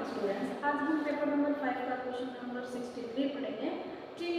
Morning students, आज हम paper number 5 का क्वेश्चन नंबर 63 पढ़ेंगे कि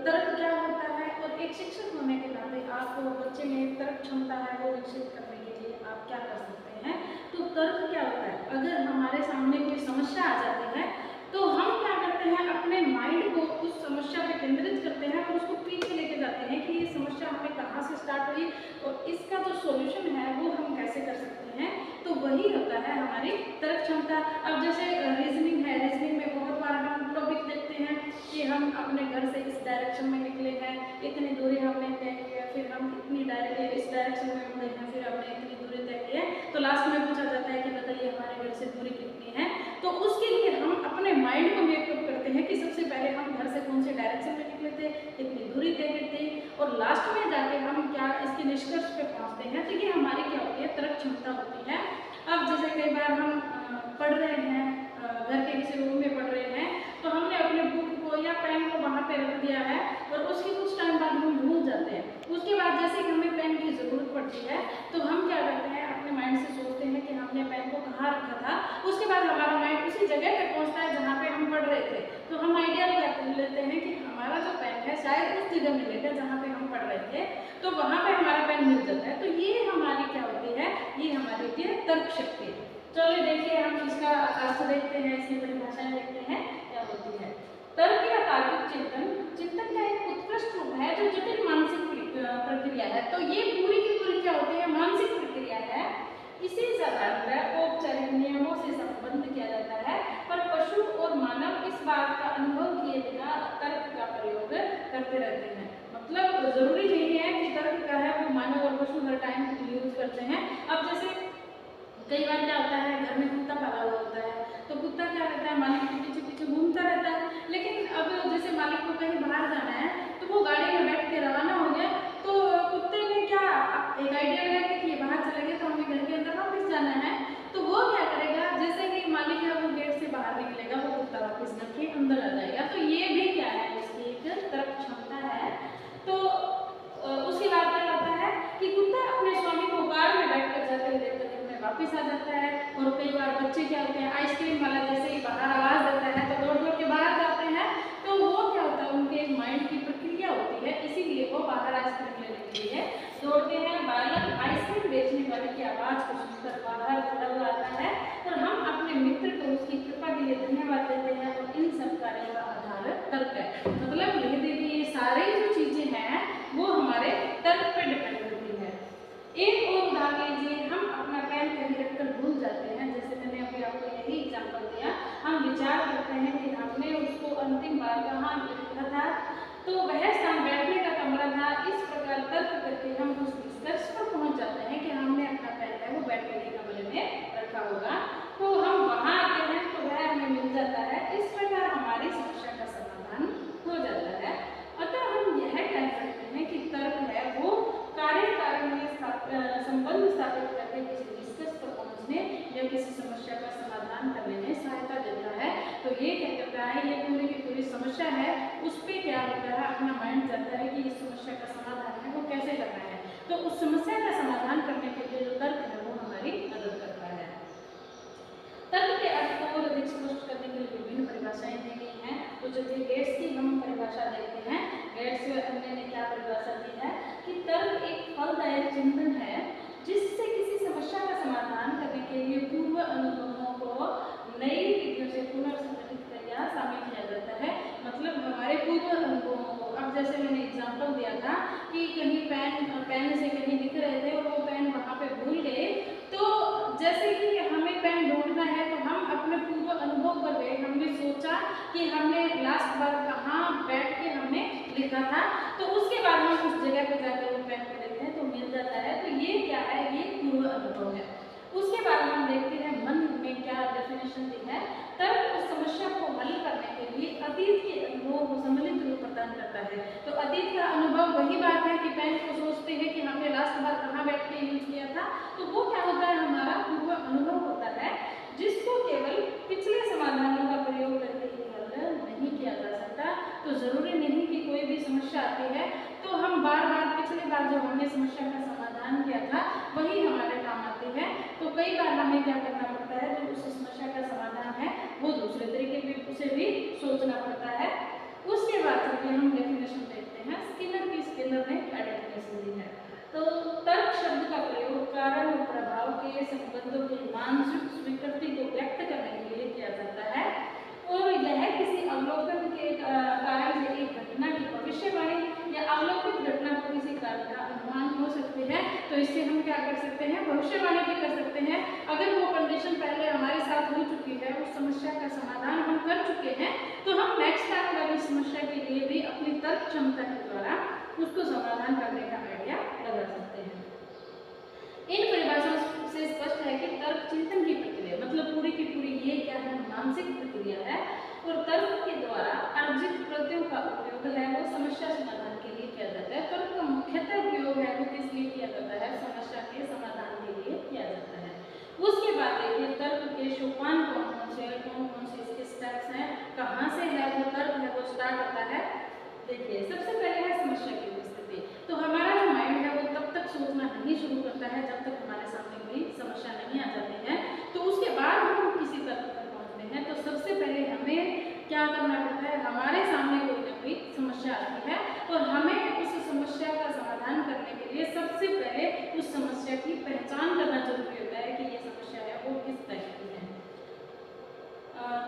तर्क क्या होता है और एक शिक्षक होने के नाते आप बच्चे में तर्क क्षमता है वो विकसित करने के लिए आप क्या कर सकते हैं। तो तर्क क्या होता है, अगर हमारे सामने कोई समस्या आ जाती है तो हम क्या करते हैं, अपने माइंड को उस समस्या पे केंद्रित करते हैं और उसको पीछे लेके जाते हैं कि ये समस्या हमें कहाँ से स्टार्ट हुई और इसका जो सॉल्यूशन है वो हम कैसे कर सकते हैं। तो वही होता है हमारी तर्क क्षमता। अब जैसे रीजनिंग है, रीजनिंग में बहुत बार हम टॉपिक देखते हैं कि हम अपने घर से इस डायरेक्शन में निकले हैं, इतनी दूरी हमने तय की है, फिर हम इतनी इस डायरेक्शन में मुड़े हैं, फिर हमने इतनी दूरी तय की है, तो लास्ट में पूछा जाता है कि बताइए हमारे घर से दूरी कितनी है। तो उसके लिए हम अपने माइंड को मेकअप करते हैं कि सबसे पहले हम घर से कौन से डायरेक्शन में निकले थे, कितनी दूरी तय की थी, और लास्ट में जाके हम क्या इसके निष्कर्ष पे पहुंचते हैं। तो ये हमारी क्या होती है, तर्क क्षमता होती है। अब जैसे कई बार हम पढ़ रहे हैं, घर के किसी रूम में पढ़ रहे हैं, तो हमने अपने बुक को या पेन को वहाँ पे रख दिया है और उसके कुछ टाइम बाद हम भूल जाते हैं। उसके बाद जैसे कि हमें पेन की ज़रूरत पड़ती है तो हम क्या करते हैं, अपने माइंड से सोचते हैं कि हमने पेन को कहाँ रखा था। उसके बाद हमारा माइंड उसी जगह पे पहुँचता है जहाँ पे हम पढ़ रहे थे, तो हम आइडिया लेते हैं कि हमारा जो पेन है शायद उस जगह मिलेगा जहाँ पे हम पढ़ रहे थे, तो वहाँ पे हमारा पेन मिल जाता है। तो ये हमारी क्या होती है, ये हमारी होती है तर्क शक्ति। चलिए देखिए हम इसका अर्थ देखते हैं, इसकी परिभाषाएं देखते हैं क्या होती है। तर्क या तार्किक चिंतन का एक उत्कृष्ट रूप है जो जटिल मानसिक प्रक्रिया है। तो ये पूरी की पूरी क्या होती है, मानसिक प्रक्रिया है। इसे साधारणतः औपचारिक नियमों से संबद्ध किया जाता है, पर पशु और मानव इस बात का अनुभव किए बिना तर्क का प्रयोग करते रहते हैं। मतलब जरूरी नहीं है कि तर्क का है वो मानव और पशु हर टाइम यूज करते हैं। अब जैसे कई बार क्या होता है, घर में कुत्ता पाला हुआ होता है, तो कुत्ता क्या करता है, मालिक के पीछे पीछे घूमता रहता है। लेकिन अब जैसे मालिक को कहीं बाहर जाना है तो वो गाड़ी में बैठ के रवाना हो गया, तो कुत्ते ने क्या एक आइडिया लगाया कि बाहर चले गए तो हमें घर के अंदर वापस जाना है। तो वो क्या करेगा, जैसे कि मालिक है वो गेट से बाहर निकलेगा, वो कुत्ता वापस घर के अंदर आ जाएगा। तो ये भी क्या है, इसकी एक तर्क क्षमता है। तो उसके बाद क्या होता है कि कुत्ता अपने स्वामी को कार में बैठ कर जाते हुए देखकर वापिस आ जाता है। और कई बार बच्चे क्या होते हैं, आइसक्रीम वाला जैसे ही बाहर आवाज देता है तो दौड़ दौड़ के बाहर जाते हैं। तो वो क्या होता है, उनके माइंड की प्रक्रिया होती है, इसीलिए वो बाहर आइसक्रीम लेने के लिए दौड़ते हैं। बालक आइसक्रीम बेचने वाले की आवाज को सुनकर बाहर दौड़ा हुआ आता है और हम अपने मित्र को उसकी कृपा के लिए धन्यवाद देते हैं। और इन सब कार्यों का आधार तर्क है। मतलब ये देखिए, ये सारी जो चीजें हैं वो हमारे तर्क पर डिपेंड करती है। एक और उदाहरण लीजिए, हम अपना पेन कहीं रखकर भूल जाते हैं। जैसे मैंने अभी आपको यही एग्जाम्पल दिया, हम विचार करते हैं कि हमने उसको अंतिम बार कहाँ लिखा था, तो वह स्थान बैठने का कमरा था। इस प्रकार तर्क करके हम उस निष्कर्ष पर पहुंच जाते हैं कि हमने अपना पेन है वो बैठने के कमरे में रखा होगा। तो हम वहाँ आते हैं तो वह हमें मिल जाता है। इस प्रकार हमारी समस्या का समाधान हो जाता है। अतः हम यह कह सकते हैं कि तर्क है वो कार्य कारण में संबंध स्थापित करके किसी निष्कर्ष पर पहुंचने या किसी समस्या का समाधान करने में सहायता देता है। तो ये क्या करता है, ये पूरी की पूरी समस्या है, उस पर क्या होता है, अपना माइंड जाता है कि इस समस्या का समाधान है वो कैसे करना है। तो उस समस्या का समाधान करने के लिए जो तर्क है वो हमारी मदद करता है। तर्क के अर्थ को और अधिक स्पष्ट करने के लिए विभिन्न परिभाषाएं दी गई हैं। तो चलिए गेट्स की हम परिभाषा देखते हैं। गेट्स ने क्या परिभाषा दी है कि तर्क एक फलदायक चिंतन है जिससे किसी समस्या का समाधान करने के लिए पूर्व अनुभवों को नई विधियों से पुनर्संगठित या शामिल किया जाता है। मतलब हमारे पूर्व अनुभवों को, अब जैसे मैंने एग्जाम्पल दिया था कि कहीं पेन से कहीं लिख रहे थे और वो पेन वहाँ पे भूल गए, तो जैसे कि हमें पेन ढूंढना है तो हम अपने पूर्व अनुभव पर गए, हमने सोचा कि हमने लास्ट बार कहाँ बैठ के हमने लिखा था, तो उसके बाद हम उस जगह पे जाकर वो पेन को लेते हैं तो मिल जाता है। तो ये क्या है, ये पूर्व अनुभव है। उसके बाद हम देखते हैं मन में क्या डेफिनेशन दी है। तर्क उस समस्या को हल करने के लिए अतीत के अनुभव को सम्मिलित रूप प्रदान करता है। तो अतीत का अनुभव वही बात है कि पेन को सोचते हैं कि हमने लास्ट बार कहाँ बैठ के यूज किया था, तो वो क्या होता है, हमारा पूर्व अनुभव होता है, जिसको केवल पिछले समाधानों का प्रयोग करके ही हल नहीं किया जा सकता। तो जरूरी नहीं कि कोई भी समस्या आती है तो हम बार बार पिछले बार जो हमने समस्या का समाधान किया था वही हमारे काम आती है। तो कई बार हमें क्या करना पड़ता है, जो उस समस्या का समाधान है वो तरीके से भी सोचना पड़ता है। उसके बाद चलिए हम डेफिनेशन देखते हैं। स्किनर ने क्या डेफिनेशन दी है। तो तर्क शब्द का प्रयोग कारण और प्रभाव के संबंधों की मानसिक स्वीकृति को व्यक्त करने के लिए किया जाता है, और यह किसी अवलोकन के कारण से एक घटना की भविष्यवाणी या अवलोकित घटना को किसी कारण का अनुमान हो सकती है। तो इससे हम क्या कर सकते हैं, भविष्यवाणी भी कर सकते हैं। अगर वो कंडीशन पहले हमारे साथ हो चुकी है, उस समस्या का समाधान हम कर चुके हैं, तो हम नेक्स्ट टाइम वाली समस्या के लिए भी अपनी तर्क क्षमता के द्वारा उसको समाधान करने का आइडिया लगा सकते हैं। इन परिभाषाओं से स्पष्ट है कि तर्क चिंतन की प्रक्रिया, मतलब पूरी की पूरी ये क्या है, मानसिक प्रक्रिया है, और तर्क के द्वारा अर्जित प्रत्ययों का उपयोग है वो समस्या समाधान के लिए किया जाता है। तर्क का मुख्यतः उपयोग है वो किस लिए किया जाता है, समस्या के समाधान के लिए किया जाता है। उसके बाद देखिए तर्क के सोपान कौन कौन से इसके स्टेप्स हैं, कहाँ से है वो तर्क है वो स्टार्ट होता है। देखिए सबसे पहले है समस्या की उपस्थिति। तो हमारा जो माइंड है वो तब तक सोचना नहीं शुरू करता है जब तक हमारे सामने कोई समस्या नहीं आ जाती है। तो उसके बाद हम किसी तर्क पर पहुंचते हैं। तो सबसे पहले हमें क्या करना पड़ता है, हमारे सामने कोई ना कोई समस्या आती है और हमें उस समस्या का समाधान करने के लिए सबसे पहले उस समस्या की पहचान करना जरूरी होता है कि ये समस्या है वो किस टाइप की है।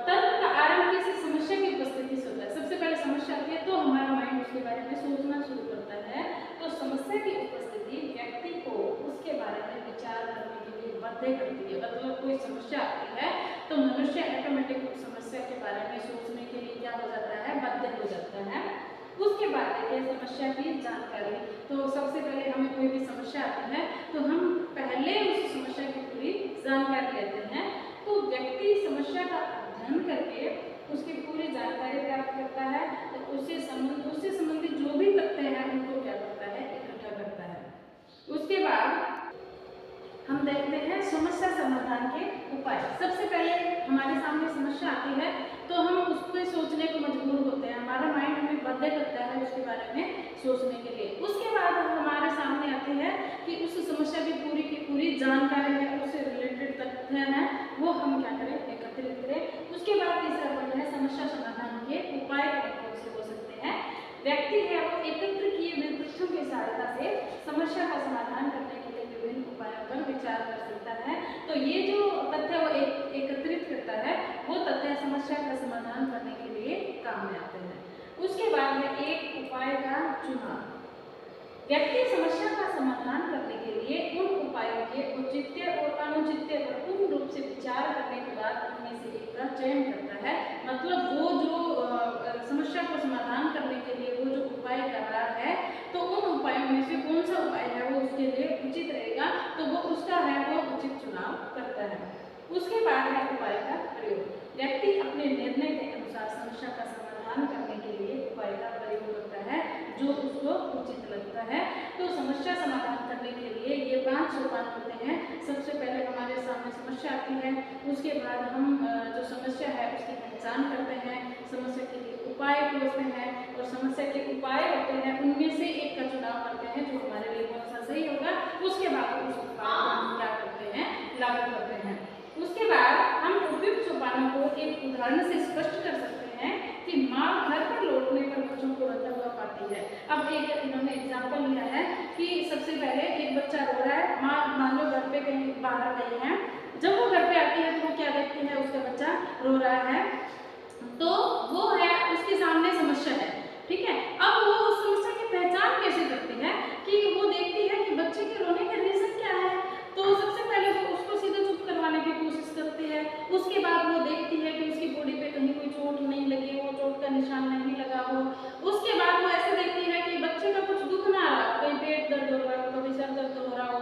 तर्क का आरंभ किसी समस्या की उपस्थिति से होता है। सबसे पहले समस्या आती है तो हमारा माइंड उसके बारे में सोचना शुरू करता है। तो समस्या की उपस्थिति व्यक्ति को उसके बारे में विचार करने के लिए बाध्य करती है। मतलब कोई समस्या आती है तो मनुष्य ऑटोमेटिक उस समस्या के बारे में सोचने के लिए क्या हो जाता है, बाध्य हो जाता है। उसके बाद देखिए समस्या की जानकारी। तो सबसे पहले हमें कोई भी समस्या आती है तो हम पहले उस समस्या की पूरी जानकारी लेते हैं। तो व्यक्ति समस्या का अध्ययन करके उसकी पूरी जानकारी प्राप्त करता है। तो उससे संबंधित जो भी तथ्य हैं उनको क्या करता है, इकट्ठा करता है। उसके बाद हम देखते हैं समस्या समाधान के उपाय। सबसे पहले हमारे सामने समस्या आती है तो हम उसको सोचने को मजबूर होते हैं, हमारा माइंड हमें बाध्य करता है उसके बारे में सोचने के लिए। उसके बाद हमारे सामने आती है कि उस समस्या की पूरी जानकारी है, उससे रिलेटेड तथ्य हैं, वो हम क्या करें, एकत्रित करें। उसके बाद तीसरा पॉइंट है समस्या समाधान के उपाय कौन से हो सकते हैं। व्यक्ति है वो एकत्र किए हुए तथ्यों की सहायता से समस्या का समाधान करने के लिए विभिन्न उपायों पर विचार कर सकता है। तो ये जो तथ्य वो एकत्रित करता है वो तथ्य समस्या का समाधान करने के लिए काम में आते हैं। उसके बाद में एक उपाय का चुनाव। व्यक्ति समस्या का समाधान करने के लिए उन उपायों के औचित्य और अनुचित्य पर पूर्ण रूप से विचार करने के बाद उनमें से एक का चयन करता है। मतलब वो जो समस्या को समाधान करने के लिए वो जो उपाय कर रहा है तो उन उपायों में से कौन सा उपाय है वो उसके लिए उचित रहेगा तो वो उसका है वो उचित चुनाव करता है। उसके बाद है उपाय का प्रयोग। व्यक्ति अपने निर्णय के अनुसार समस्या का समाधान करने के लिए उपाय का प्रयोग करता है जो उसको उचित लगता है। तो समस्या समाधान करने के लिए ये 5 सोपान होते हैं। सबसे पहले हमारे सामने समस्या आती है, उसके बाद हम जो समस्या है उसकी पहचान करते हैं, समस्या के लिए उपाय खोजते हैं और समस्या के उपाय होते हैं उनमें से एक का चुनाव करते हैं जो हमारे लिए कौन सा सही होगा। उसके बाद उस उपाय को हम क्या करते हैं, लागू करते हैं। उसके बाद हम उपयुक्त सोपानों को एक उदाहरण से स्पष्ट कर सकते हैं कि माँ घर पर लौटने पर बच्चों को रोता हुआ पाती है। अब एक इन्होंने एग्जाम्पल लिया है कि सबसे पहले एक बच्चा रो रहा है, माँ मान लो घर पे कहीं बाहर गई है, जब वो घर पे आती है तो वो क्या देखती है, उसका बच्चा रो रहा है, तो वो है उसके सामने समस्या है, ठीक है। अब वो उस समस्या की पहचान कैसे करती है कि वो देखती है कि बच्चे के रोने का रीजन क्या है। तो सबसे पहले वो उसको सीधे चुप करवाने की कोशिश करती है। उसके बाद वो देखती है कि उसकी बॉडी पे कहीं कोई चोट नहीं लगी हो, चोट का निशान नहीं लगा हो। उसके बाद वो ऐसे देखती है कि बच्चे का कुछ दुख ना रहा हो, कहीं पेट दर्द हो रहा हो, कभी सर दर्द हो रहा हो।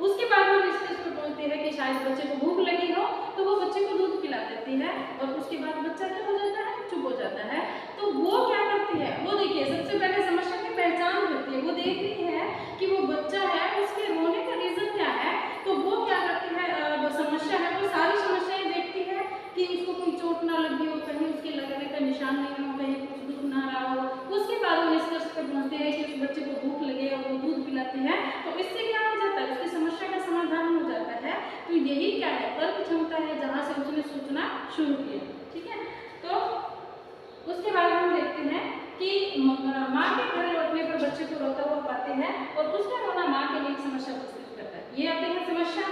उसके बाद वो स्टेज पर पहुंचती है कि शायद बच्चे को भूख लगी हो तो वो बच्चे को दूध पिला देती है और उसके बाद बच्चा क्या हो जाता है, चुप हो जाता है। तो वो क्या करती है, वो देखिए सबसे पहले समस्या की पहचान करती है। वो देखती है कि वो बच्चा है उसके रोने का रीजन क्या है। तो वो क्या करती है, वो समस्या है वो सारी समस्याएं देखती है कि उसको कोई चोट ना लगी हो, कहीं उसके लगने का निशान नहीं हो, कहीं कुछ दुख ना रहा हो। उसके बाद वो निष्कर्ष पर पहुंचते हैं कि उस बच्चे को भूख लगे और वो दूध पिलाती है। तो इससे क्या हो जाता है, उसकी समस्या का समाधान हो जाता है। तो यही क्या है, तर्क क्षमता है जहाँ से उसने सोचना शुरू किया, ठीक है। उसके बाद हम देखते हैं कि माँ के घर लौटने पर बच्चे को रोता हुआ पाते हैं और उसका रोना माँ के लिए एक समस्या प्रस्तुत करता है। ये आती है समस्या,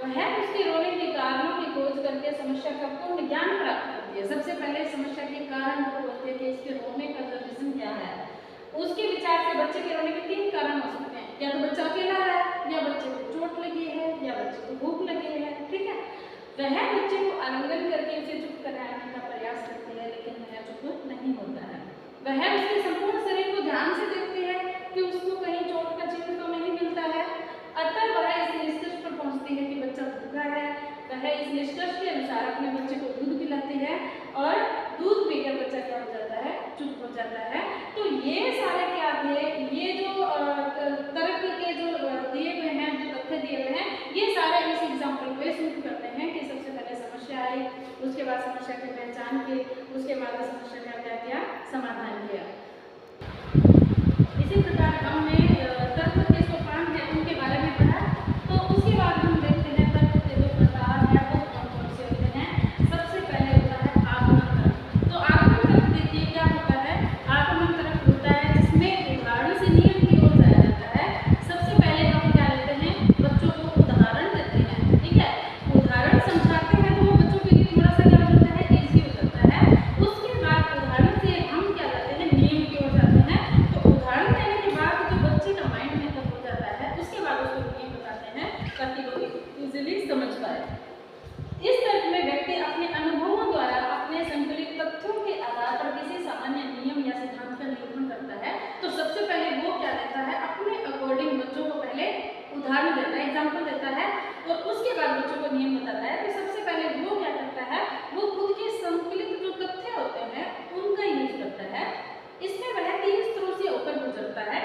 वह उसके रोने के कारणों की खोज करके समस्या का पूर्ण ज्ञान प्राप्त करती है। सबसे पहले समस्या के कारण को बोलते हैं कि इसके रोने का जो रीजन क्या है। उसके विचार से बच्चे के रोने के 3 कारण हो सकते हैं, या तो बच्चा अकेला है, या बच्चे को चोट लगी है, या बच्चे को भूख लगी है। ठीक है, वह बच्चे को आलिंगन करके उसे चुप कराने का प्रयास करती है, लेकिन वह चुप नहीं होता है। वह उसके संपूर्ण शरीर को ध्यान से देखती है कि उसको कहीं चोट का चिन्ह तो नहीं मिलता है। अतः वह इस निष्कर्ष पर पहुंचती है कि बच्चा भूखा है। वह इस निष्कर्ष के अनुसार अपने बच्चे को दूध पिलाती है और दूध पीकर बच्चा क्या हो जाता है, चुप हो जाता है। तो ये सारे क्या थे, ये जो तर्क के जो दिए हुए हैं, जो तथ्य दिए हुए हैं, ये सारे इस एग्जाम्पल पे सूट करते हैं कि सबसे पहले समस्या आई, उसके बाद समस्या की पहचान की, उसके बाद समस्या का क्या किया, समाधान किया। इसी प्रकार हमने तर्क के सोपान है उनके बारे में पढ़ा। तो उसके बाद हम देखते हैं तर्क के जो प्रकार है वो कौन कौन से होते हैं। सबसे पहले होता है आगमन तर्क। तो आगमन तर्क देखिए क्या होता है। आगमन तर्क होता है जिसमें उदाहरण से नियम की ओर जाया जाता है। सबसे पहले हम क्या लेते हैं, बच्चों को उदाहरण देते हैं। ठीक है, उदाहरण समझाते हैं तो वो बच्चों के लिए थोड़ा सा क्या हो जाता है, ईजी हो जाता है। उसके बाद उदाहरण से हम क्या करते हैं, नियम की ओर जाते हैं। तो उदाहरण देने के बाद जो बच्चे का माइंड मेकअप हो जाता है, उसके बाद उसको नियम बताते हैं ताकि वो इजीली समझ पाए। इस तर्क में व्यक्ति अपने अनुभवों द्वारा अपने संकलित तथ्यों के आधार पर किसी सामान्य नियम या सिद्धांत का निरूपण करता है। तो सबसे पहले वो क्या देता है, अपने अकॉर्डिंग बच्चों को पहले उदाहरण देता है, एग्जाम्पल देता है, और उसके बाद बच्चों को नियम बताता है। तो सबसे पहले वो क्या करता है, वो खुद के संकलित जो तथ्य होते हैं उनका यूज करता है। इसमें वह 3 स्तरों से होकर गुजरता है,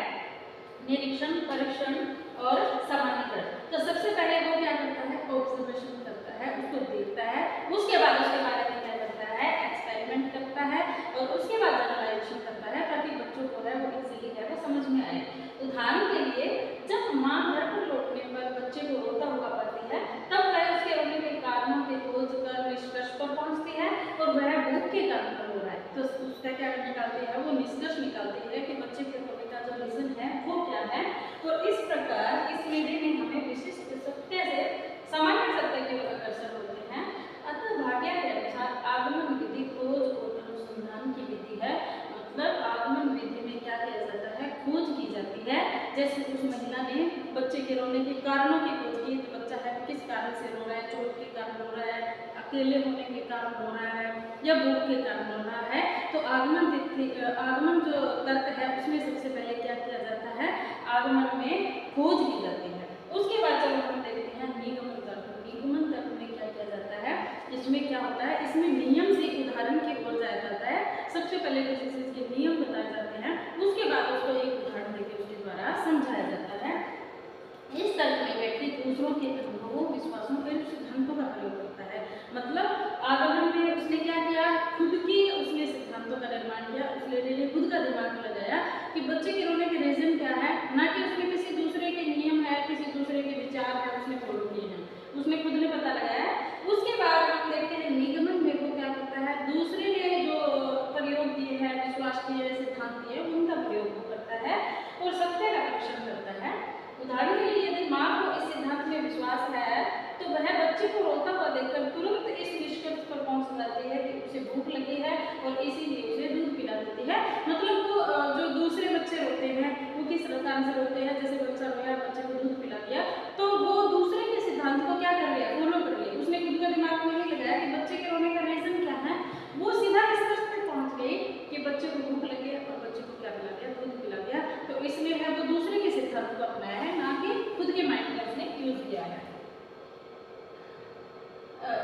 निरीक्षण, परीक्षण और सामान्यीकरण। तो सबसे पहले वो क्या करता है, ऑब्जर्वेशन करता है, उसको देखता है। उसके बाद उसके बारे में क्या करता है, एक्सपेरिमेंट करता है, और उसके बाद जनरलाइजेशन करता है ताकि बच्चों को है वो इजीली है वो समझ में आए। उदाहरण के लिए जब माँ घर पर लौटने पर बच्चे को रोता हुआ पाती है, तब वह उसके रोने के कारणों की खोज कर निष्कर्ष पर पहुंचती है और वह भूख के कारण पर रो रहा है। तो उसका क्या निकालती है, वो निष्कर्ष निकालती है कि बच्चे के रोने का जो रीजन है वो क्या है। तो इस प्रकार इस विधि में हमें विशिष्ट सत्य से सामान्य सत्य की ओर अग्रसर होते हैं। अतः भाग्य के अनुसार आगमन विधि खोज और अनुसंधान की विधि है। मतलब आगमन विधि में क्या किया जाता है, खोज की जाती है। जैसे उस महिला ने बच्चे के रोने के कारणों की खोज की, तो बच्चा है किस कारण से रो रहा है, चोट के कारण रो रहा है, अकेले होने के कारण रो रहा है, या भूख के कारण रो रहा है। तो आगमन जो तर्क है उसमें सबसे पहले क्या किया जाता है, आगमन में खोज की जाती है। उसके बाद चलो हम देखते हैं निगमन तर्क। निगमन तर्क में क्या किया जाता है, इसमें क्या होता है, इसमें नियम से उदाहरण की ओर जाया जाता है। सबसे पहले किसी चीज के नियम बताए जाते हैं, उसके बाद उसको एक उदाहरण देकर उसके द्वारा समझाया जाता है। इस तर्क में व्यक्ति दूसरों के अनुभवों, विश्वासों के सिद्धांतों का प्रयोग करता है। मतलब आगमन में उसने क्या किया, खुद की उसने सिद्धांतों का निर्माण किया, उसने खुद का दिमाग लगाया कि बच्चे के रोने के रीजन क्या है, ना कि उसने किसी दूसरे के नियम है, किसी दूसरे के विचार है उसने फॉलो किए हैं, उसने खुद ने पता लगाया। उसके बाद हम देखते हैं निगमन में वो क्या करता है, दूसरे ने जो प्रयोग किए हैं, विश्वास किए, सिद्धांत किए, उनका प्रयोग वो करता है और सत्य का परीक्षण करता है। उदाहरण के लिए यदि माँ को इस सिद्धांत में विश्वास है तो वह बच्चे को रोता हुआ देखकर तुरंत इस निष्कर्ष पर पहुंच जाती है कि उसे भूख लगी है और इसीलिए उसे दूध पिला देती है। मतलब वो जो दूसरे बच्चे रोते हैं वो किस कारण से रोते हैं, जैसे बच्चा रोया, बच्चे को दूध पिला दिया, तो वो दूसरे के सिद्धांत को क्या कर लिया, फॉलो कर लिया। उसने खुद का दिमाग नहीं लगाया कि बच्चे के रोने का रीजन क्या है, वो सीधा निष्कर्ष पर पहुंच गई कि बच्चे को भूख लगी है और बच्चे को क्या पिला दिया, दूध पिला दिया। तो इसलिए है वो दूसरे के सिद्धांत को अपनाया है, ना कि खुद के माइंड का उसने यूज किया है,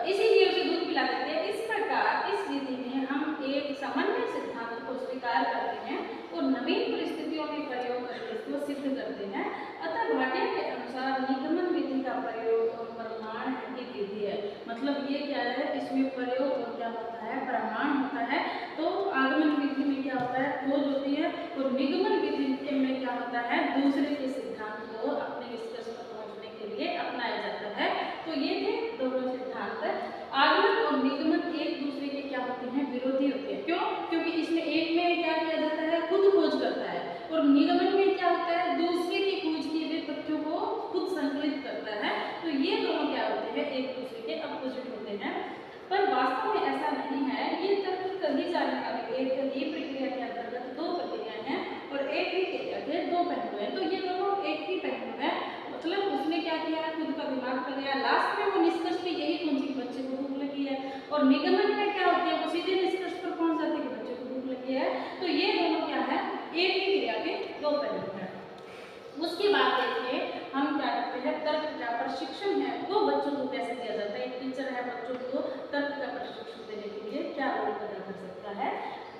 इसीलिए उसे दूध पिला देते हैं। इस प्रकार इस विधि में हम एक सामान्य सिद्धांत को स्वीकार करते हैं और नवीन परिस्थितियों में प्रयोग करके इसको सिद्ध करते हैं। अतः भाटिया के अनुसार निगमन विधि का प्रयोग और प्रमाण की विधि है। मतलब ये क्या है, इसमें प्रयोग और क्या होता है, प्रमाण होता है। तो आगमन विधि में क्या होता है, खोज होती है, और निगमन विधि में क्या होता है, दूसरे के सिद्धांत को अपने निष्कर्ष पर पहुंचने के लिए अपनाया जाता है। तो ये थे दोनों सिद्धांत। आगमन और निगमन एक दूसरे के क्या होते हैं, विरोधी होते हैं। क्यों? क्योंकि एक ही क्रिया के दो पहलू हैं। उसके बाद देखिए हम क्या करते हैं, तर्क का प्रशिक्षण है वो बच्चों को कैसे दिया जाता है। एक टीचर है बच्चों को तर्क का प्रशिक्षण देने के लिए क्या रोल अदा कर सकता है।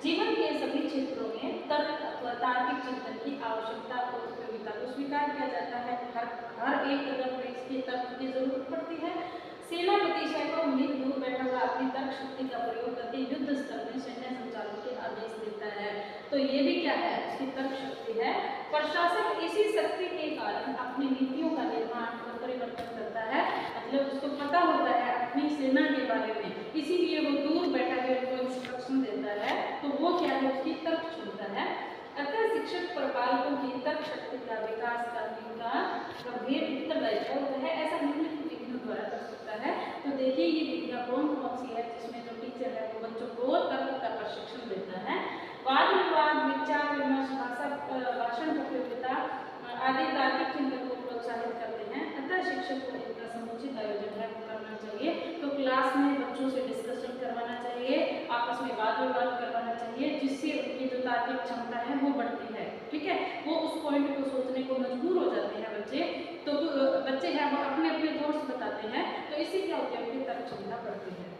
जीवन के सभी क्षेत्रों में तर्क अथवा तार्किक चिंतन की आवश्यकता और उपयोगिता को स्वीकार किया जाता है। हर एक कदम में इसके तर्क की जरूरत पड़ती है। सेनापति सैकड़ों मील दूर बैठा हुआ अपनी तर्क शक्ति का प्रयोग करके युद्ध स्तर में सैन्य संचालन के आदेश देता है। तो ये भी क्या है, उसकी तर्क शक्ति है। प्रशासक इसी शक्ति के कारण अपनी नीतियों का निर्माण और परिवर्तन करता है। मतलब उसको पता होता है अपनी सेना के बारे में, इसीलिए वो दूर बैठा के उनको इंस्ट्रक्शन देता है। तो वो क्या है, उसकी तर्क क्षमता है। अतः शिक्षक पर बालकों की तर्क शक्ति का विकास करने का गंभीर उत्तरदायित्व होता है। ऐसा निम्नलिखित विधियों द्वारा कर सकता है। तो देखिए ये विधियां कौन कौन सी है जिसमें जो टीचर है वो बच्चों को तर्क का प्रशिक्षण देता है। वाद विवाद, विचार विमर्श, भाषण प्रतियोगिता आदि तार्किक चिंतन को प्रोत्साहित करते हैं। अतः शिक्षक को इनका समुचित आयोजन है वो करना चाहिए। तो क्लास में बच्चों से डिस्कशन करवाना चाहिए, आपस में वाद विवाद करवाना चाहिए, जिससे उनकी जो तार्किक क्षमता है वो बढ़ती है। ठीक है, वो उस पॉइंट को सोचने को मजबूर हो जाते हैं बच्चे। तो बच्चे हैं वो अपने अपने थॉट्स बताते हैं, तो इससे क्या होता है, उनकी तर्क क्षमता बढ़ती है।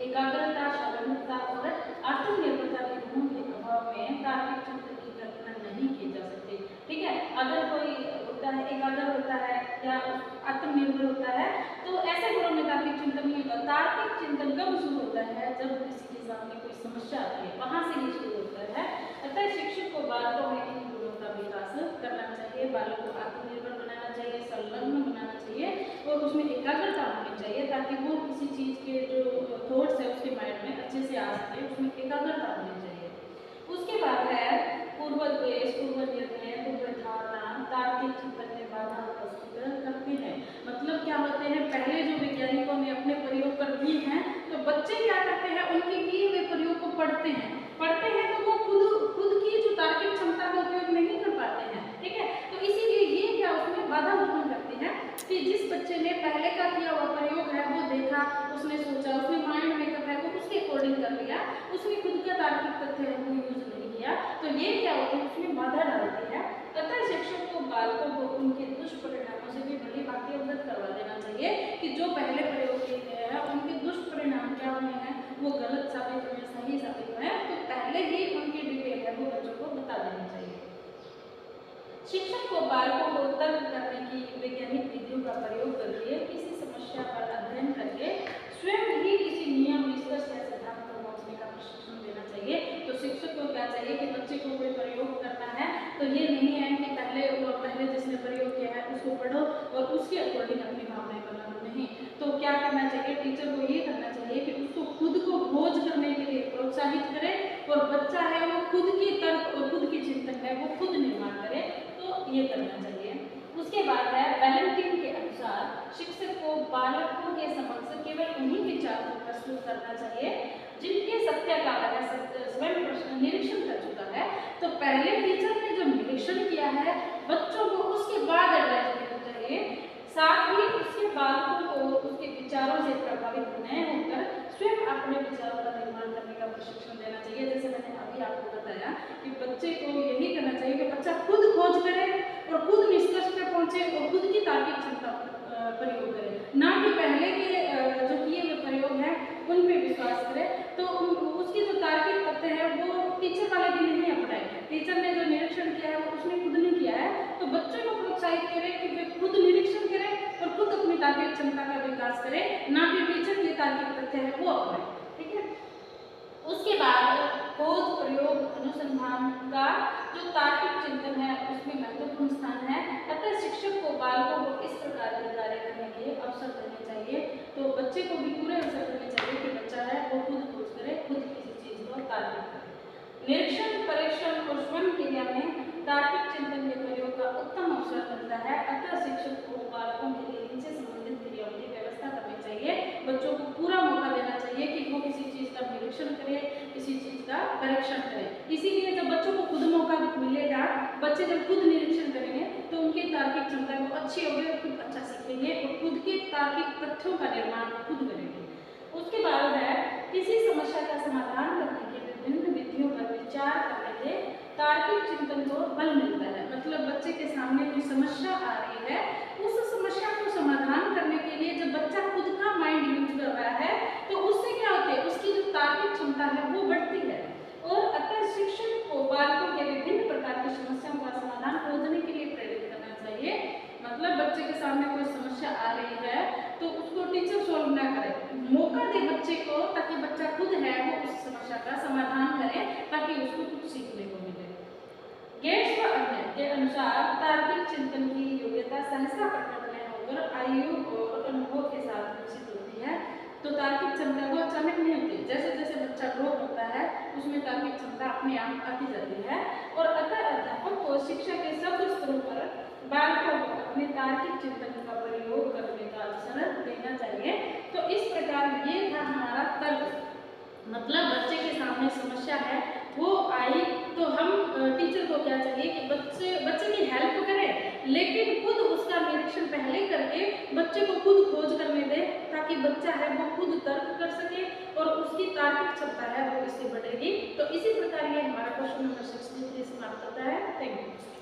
एकाग्रता, शारीरिकता और आत्मनिर्भरता के गुणों के अभाव में तार्किक चिंतन की कल्पना नहीं की जा सकती। ठीक है, अगर कोई होता है एकाग्र होता है या आत्मनिर्भर होता है तो ऐसे गुणों में तार्किक चिंतन नहीं होता। तार्किक चिंतन कब शुरू होता है, जब किसी के सामने कोई समस्या आती है, वहां से ही शुरू होता है। अतः शिक्षक को बालकों में इन गुणों का विकास करना चाहिए। बालक को आत्मनिर्भर बनाना चाहिए, संलग्न बनाना चाहिए और उसमें एकाग्रता होनी चाहिए ताकि वो किसी चीज के जो थॉट्स है उसके माइंड में अच्छे से आ सके, उसमें एकाग्रता होनी चाहिए। उसके बाद है पूर्वद्वेष, पूर्व निर्णय, पूर्व धारणा तार्किक चिंतन में बाधा उपस्थित करते हैं। मतलब क्या होते हैं, पहले जो वैज्ञानिकों ने अपने प्रयोग कर दिए हैं तो बच्चे क्या करते हैं, उनके किए हुए प्रयोग को पढ़ते हैं तो वो खुद की जो तार्किक क्षमता का उपयोग नहीं कर पाते हैं। ठीक है, तो इसीलिए ये क्या उसमें बाधा उत्पन्न करती है कि जिस बच्चे ने पहले का किया हुआ प्रयोग है वो देखा, उसने सोचा, उसने माइंड मेकअप है वो उसके अकॉर्डिंग कर लिया, उसने खुद का तार्किक तथ्य है वो यूज नहीं किया, तो ये क्या होता है उसमें बाधा डालती है। अतः शिक्षक को बालकों को उनके दुष्परिणामों से भी भली भांति अवगत करवा देना चाहिए कि जो पहले प्रयोग किए गए हैं उनके दुष्परिणाम क्या हुए हैं, वो गलत साबित हुए, सही साबित हुए, तो पहले ही उनकी डिटेल है वो बच्चों को बता देनी चाहिए। शिक्षक को बालकों को तर्क करने की वैज्ञानिक विधियों का प्रयोग करके किसी समस्या पर अध्ययन करके स्वयं ही किसी नियम, निष्कर्ष या सिद्धांत पर पहुंचने का प्रशिक्षण देना चाहिए। तो शिक्षक को क्या चाहिए कि बच्चे को कोई प्रयोग करना है तो ये नहीं है कि पहले जिसने प्रयोग किया है उसको पढ़ो और उसके अकॉर्डिंग अपनी भावनाएं बनाना, नहीं। तो क्या करना चाहिए, टीचर को ये करना चाहिए कि उसको खुद को खोज करने के लिए प्रोत्साहित करे और बच्चा है वो खुद की तर्क और खुद की चिंतन है वो खुद निर्माण करे, तो ये करना चाहिए। उसके बाद है वैलेंटाइन के अनुसार शिक्षक को बालकों के समक्ष केवल उन्हीं विचारों को प्रस्तुत करना चाहिए जिनके सत्य का वह स्वयं निरीक्षण कर चुका है। तो पहले टीचर ने जो निरीक्षण किया है बच्चों को उसके बाद एडवाइस देना चाहिए, साथ ही उसके बालकों को उसके विचारों से प्रभावित न होकर स्वयं अपने विचारों का निर्माण करने का प्रशिक्षण देना चाहिए। जैसे मैंने अभी आपको बताया कि बच्चे को यही करना चाहिए कि बच्चा खुद खोज करे और खुद निष्कर्ष पे पहुंचे और खुद की तार्किक क्षमता प्रयोग करे, ना कि पहले के जो किए हुए प्रयोग हैं उन पे विश्वास करे। तो उसके जो तार्किक तथ्य है वो टीचर वाले भी नहीं अपनाए, टीचर ने जो निरीक्षण किया है वो उसने खुद नहीं किया है। तो बच्चे को प्रोत्साहित करे कि वे खुद निरीक्षण करें और खुद अपनी तार्किक क्षमता का विकास करें, ना कि टीचर के तार्किक तथ्य है वो अपनाए। ठीक है, उसके बाद खोज, प्रयोग, अनुसंधान का जो तार्किक चिंतन है उसमें महत्वपूर्ण स्थान है। अतः शिक्षक को बालकों को इस प्रकार के कार्य करने के अवसर देने चाहिए। तो बच्चे को भी पूरे अवसर देने चाहिए कि बच्चा है वो खुद खोज करे, खुद किसी चीज को तार्किक करे। निरीक्षण, परीक्षण और स्वयं क्रिया में तार्किक चिंतन के प्रयोग का उत्तम अवसर मिलता है। अतः शिक्षक को बालकों के लिए इनसे संबंधित क्रियाओं की व्यवस्था करनी चाहिए। बच्चों को पूरा मौका देना चाहिए कि वो किसी चीज का निरीक्षण करे, किसी चीज का परीक्षण करे। इसीलिए जब बच्चों को खुद मौका मिलेगा, बच्चे जब खुद निरीक्षण करेंगे तो उनकी तार्किक क्षमता वो अच्छी होगी और खुद अच्छा सीखेंगे और खुद के तार्किक तथ्यों का निर्माण खुद करेंगे। उसके बाद है किसी समस्या का समाधान करने के विभिन्न विधियों पर विचार करने से समस्या आ रही है, उस समस्या को समाधान करने के लिए जब बच्चा खुद का माइंड यूज कर रहा है तो उससे क्या होता है, उसकी जो तार्किक क्षमता है वो बढ़ती है। और अतः शिक्षक को बालकों के विभिन्न प्रकार की समस्याओं का समाधान खोजने के लिए प्रेरित करना चाहिए। मतलब बच्चे के सामने कोई समस्या आ रही है तो उसको टीचर सोल्व ना करे, मौका दे बच्चे को, ताकि बच्चा खुद है वो उस समस्या का समाधान करे, ताकि उसको कुछ सीखने को मिले। गेट्स व अन्य के अनुसार तार्किक चिंतन की योग्यता सहसा प्रकट होकर आयु और अनुभव के साथ विकसित होती है। तो तार्किक क्षमता को अचानक नहीं होती, जैसे जैसे बच्चा ग्रो होता है उसमें तार्किक क्षमता अपने आप आती जाती है। और अतः अध्यापक को शिक्षा के सब स्तरों पर बालकों को अपने तार्किक चिंतन का प्रयोग करने का अवसर देना चाहिए। तो इस प्रकार ये था हमारा तर्क, मतलब बच्चे के सामने समस्या है वो आई तो हम टीचर को क्या चाहिए कि बच्चे की हेल्प करें, लेकिन खुद उसका निरीक्षण पहले करके बच्चे को खुद खोज करने दे, ताकि बच्चा है वो खुद तर्क कर सके और उसकी तार्किक क्षमता है वो इससे बढ़ेगी। तो इसी प्रकार ये हमारा क्वेश्चन नंबर 63 समाप्त होता है। Thank you.